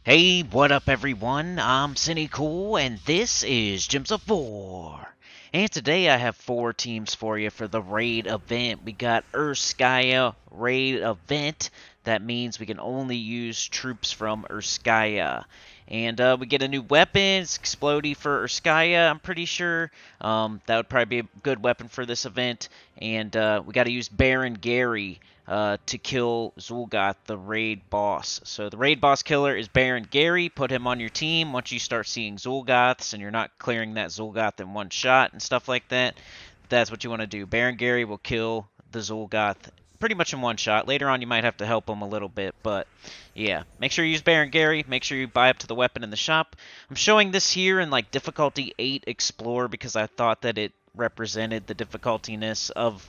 Hey, what up, everyone? I'm Sinnycool, and this is Gems of 4. And today I have 4 teams for you for the raid event. We got Urskaya raid event. That means we can only use troops from Urskaya. And we get a new weapon. It's Explodey for Urskaya, I'm pretty sure. That would probably be a good weapon for this event. And we got to use Baron Gary to kill Zul'Goth, the raid boss. So the raid boss killer is Baron Gary. Put him on your team once you start seeing Zul'Goths and you're not clearing that Zul'Goth in one shot and stuff like that. That's what you want to do. Baron Gary will kill the Zul'Goth pretty much in one shot. Later on, you might have to help him a little bit, but yeah. Make sure you use Baron Gary. Make sure you buy up to the weapon in the shop. I'm showing this here in like difficulty 8 Explore because I thought that it represented the difficultiness of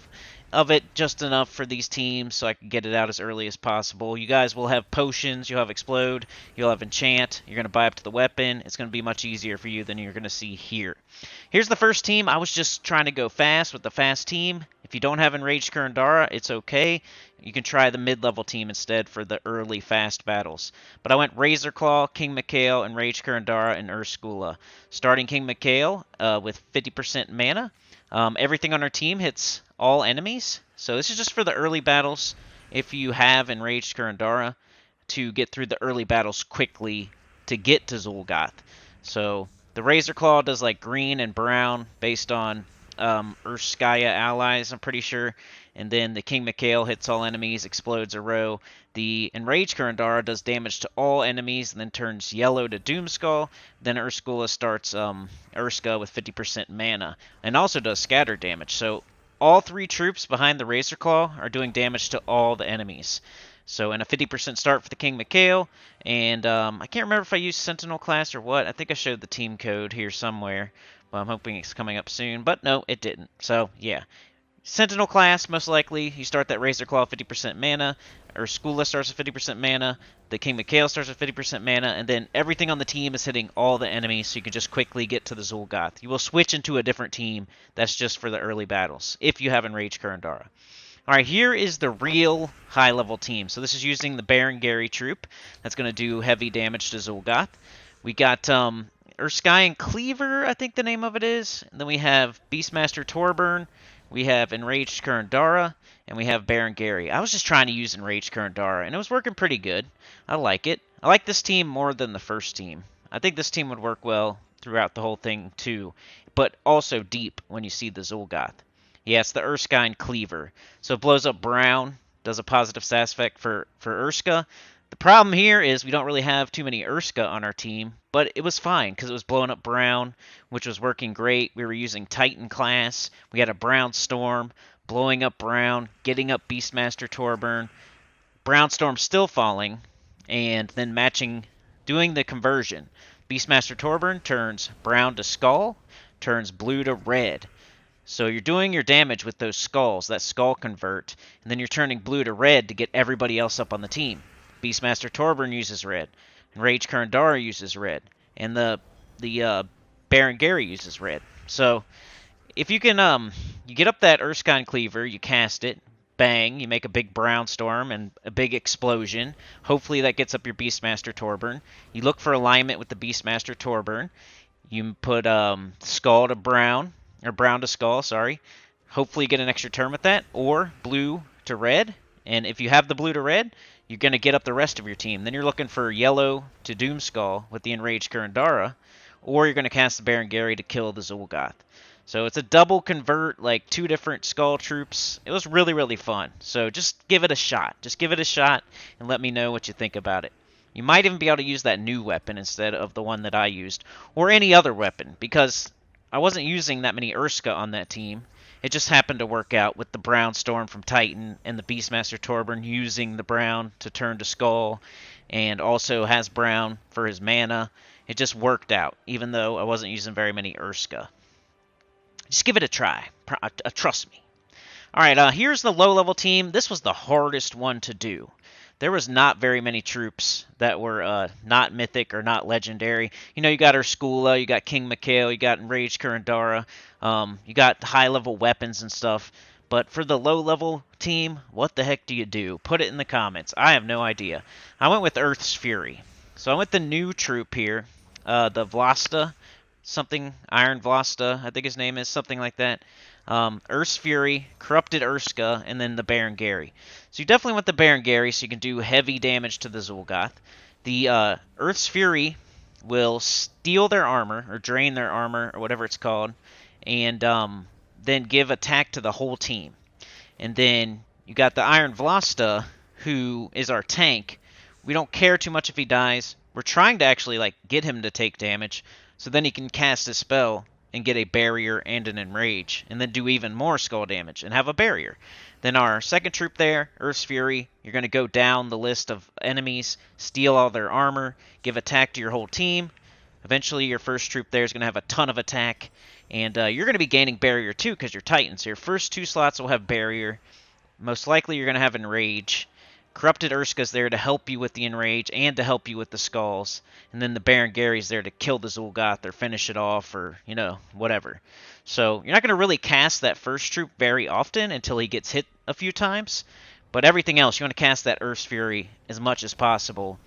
it just enough for these teams so I can get it out as early as possible. You guys will have potions, you'll have Explode, you'll have Enchant, you're going to buy up to the weapon. It's going to be much easier for you than you're going to see here. Here's the first team. I was just trying to go fast with the fast team. If you don't have Enraged Kurandara, it's okay. You can try the mid-level team instead for the early fast battles. But I went Razorclaw, King Mikhail, Enraged Kurandara, and Urskula. Starting King Mikhail with 50% mana. Everything on our team hits all enemies. So this is just for the early battles if you have Enraged Kurandara to get through the early battles quickly to get to Zul'Goth. So the Razor Claw does like green and brown based on Urskaya allies, I'm pretty sure. And then the King Mikhail hits all enemies, explodes a row. The Enraged Kurandara does damage to all enemies and then turns yellow to Doomskull. Then Urskula starts Urska with 50% mana and also does scatter damage. So all 3 troops behind the Razor Claw are doing damage to all the enemies. So, and a 50% start for the King Mikhail. And I can't remember if I used Sentinel class or what. I think I showed the team code here somewhere. Well, I'm hoping it's coming up soon. But no, it didn't. So, yeah. Sentinel class, most likely. You start that Razor Claw 50% mana. Urskula starts with 50% mana. The King Mikhail starts with 50% mana. And then everything on the team is hitting all the enemies, so you can just quickly get to the Zul'Goth. You will switch into a different team. That's just for the early battles, if you have Enraged Kurandara. Alright, here is the real high-level team. So this is using the Baron Gary troop. That's going to do heavy damage to Zul'Goth. We got Urskaya Cleaver, I think the name of it is. And then we have Beastmaster Torburn. We have Enraged Kurandara. And we have Baron Gary. I was just trying to use Enraged Kurandara, and it was working pretty good. I like it. I like this team more than the first team. I think this team would work well throughout the whole thing, too. But also deep when you see the Zul'Goth. Yeah, it's the Urskine Cleaver. So it blows up Brown, does a positive stat effect for Urska. The problem here is we don't really have too many Urska on our team, but it was fine because it was blowing up Brown, which was working great. We were using Titan class. We had a Brown Storm, blowing up Brown, getting up Beastmaster Torburn. Brown Storm still falling, and then matching, doing the conversion. Beastmaster Torburn turns brown to skull, turns blue to red. So you're doing your damage with those skulls, that skull convert, and then you're turning blue to red to get everybody else up on the team. Beastmaster Torburn uses red, and Rage Kurandara uses red, and the Baron Gary uses red. So if you can you get up that Urskine Cleaver, you cast it, bang, you make a big brown storm and a big explosion. Hopefully that gets up your Beastmaster Torburn. You look for alignment with the Beastmaster Torburn. You put skull to brown, or brown to skull, sorry. Hopefully you get an extra turn with that, or blue to red. And if you have the blue to red, you're going to get up the rest of your team. Then you're looking for yellow to Doomskull with the Enraged Kurandara, or you're going to cast the Baron Gary to kill the Zul'Goth. So it's a double convert, like 2 different skull troops. It was really, really fun. So just give it a shot. Just give it a shot and let me know what you think about it. You might even be able to use that new weapon instead of the one that I used, or any other weapon, because I wasn't using that many Urska on that team. It just happened to work out with the Brown Storm from Titan and the Beastmaster Torburn using the Brown to turn to Skull, and also has Brown for his mana. It just worked out, even though I wasn't using very many Urska. Just give it a try. Trust me. Alright, here's the low-level team. This was the hardest one to do. There was not very many troops that were not mythic or not legendary. You know, you got Urskula, you got King Mikhail, you got Enraged Kurandara, you got high-level weapons and stuff. But for the low-level team, what the heck do you do? Put it in the comments. I have no idea. I went with Earth's Fury. So I went the new troop here, the Vlasta, something Iron Vlasta, I think his name is something like that. Ur's Fury, Corrupted Urska, and then the Baron Gary. So you definitely want the Baron Gary so you can do heavy damage to the Zul'Goth. The Earth's Fury will steal their armor or drain their armor or whatever it's called, and then give attack to the whole team. And then you got the Iron Vlasta, who is our tank. We don't care too much if he dies. We're trying to actually like get him to take damage, so then he can cast a spell and get a barrier and an enrage, and then do even more skull damage and have a barrier. Then our second troop there, Earth's Fury, you're going to go down the list of enemies, steal all their armor, give attack to your whole team. Eventually your first troop there is going to have a ton of attack, and you're going to be gaining barrier too because you're Titan. So your first 2 slots will have barrier. Most likely you're going to have enrage. Corrupted Urska's there to help you with the enrage and to help you with the skulls. And then the Baron Gary's there to kill the Zul'Goth or finish it off or, you know, whatever. So you're not going to really cast that first troop very often until he gets hit a few times. But everything else, you want to cast that Earth's Fury as much as possible.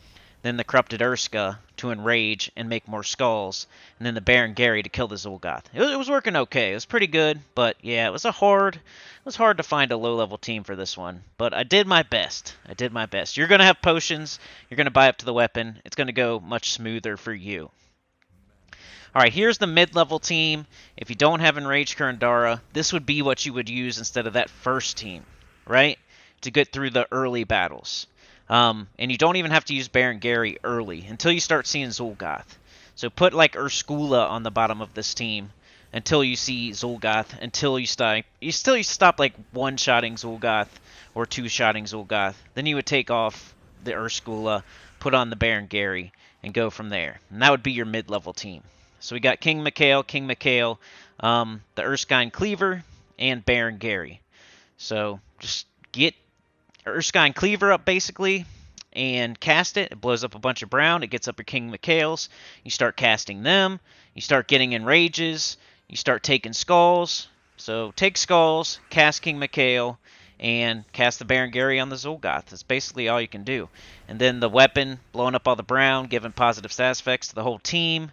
Then the Corrupted Urska to enrage and make more skulls. And then the Baron Gary to kill the Zul'Goth. It was working okay. It was pretty good. But yeah, it was hard to find a low-level team for this one. But I did my best. You're going to have potions. You're going to buy up to the weapon. It's going to go much smoother for you. Alright, here's the mid-level team. If you don't have Enraged Kurandara, this would be what you would use instead of that first team, right? To get through the early battles. And you don't even have to use Baron Gary early until you start seeing Zul'Goth. So put like Urskula on the bottom of this team until you see Zul'Goth, until you stop like one-shotting Zul'Goth or two-shotting Zul'Goth. Then you would take off the Urskula, put on the Baron Gary, and go from there. And that would be your mid-level team. So we got King Mikhail, the Erskine Cleaver, and Baron Gary. So just get Erskine Cleaver up basically and cast it. It blows up a bunch of brown. It gets up your King Mikhails. You start casting them. You start getting enrages. You start taking skulls. So take skulls, cast King Mikhail, and cast the Baron Gary on the Zul'Goth. That's basically all you can do. And then the weapon, blowing up all the brown, giving positive stat effects to the whole team.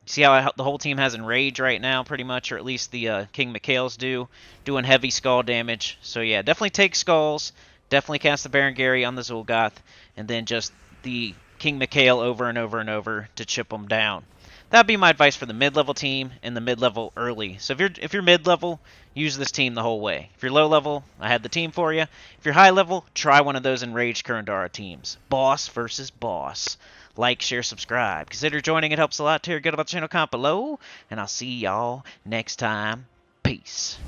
See how the whole team has enrage right now, pretty much, or at least the King Mikhails do, doing heavy skull damage. So yeah, definitely take skulls, definitely cast the Baron Gary on the Zul'Goth, and then just the King Mikhail over and over and over to chip them down. That'd be my advice for the mid-level team and the mid-level early. So if you're mid-level, use this team the whole way. If you're low-level, I had the team for you. If you're high-level, try one of those Enraged Kurandara teams. Boss versus boss. Like, share, subscribe. Consider joining. It helps a lot. Good about the channel, comment below. And I'll see y'all next time. Peace.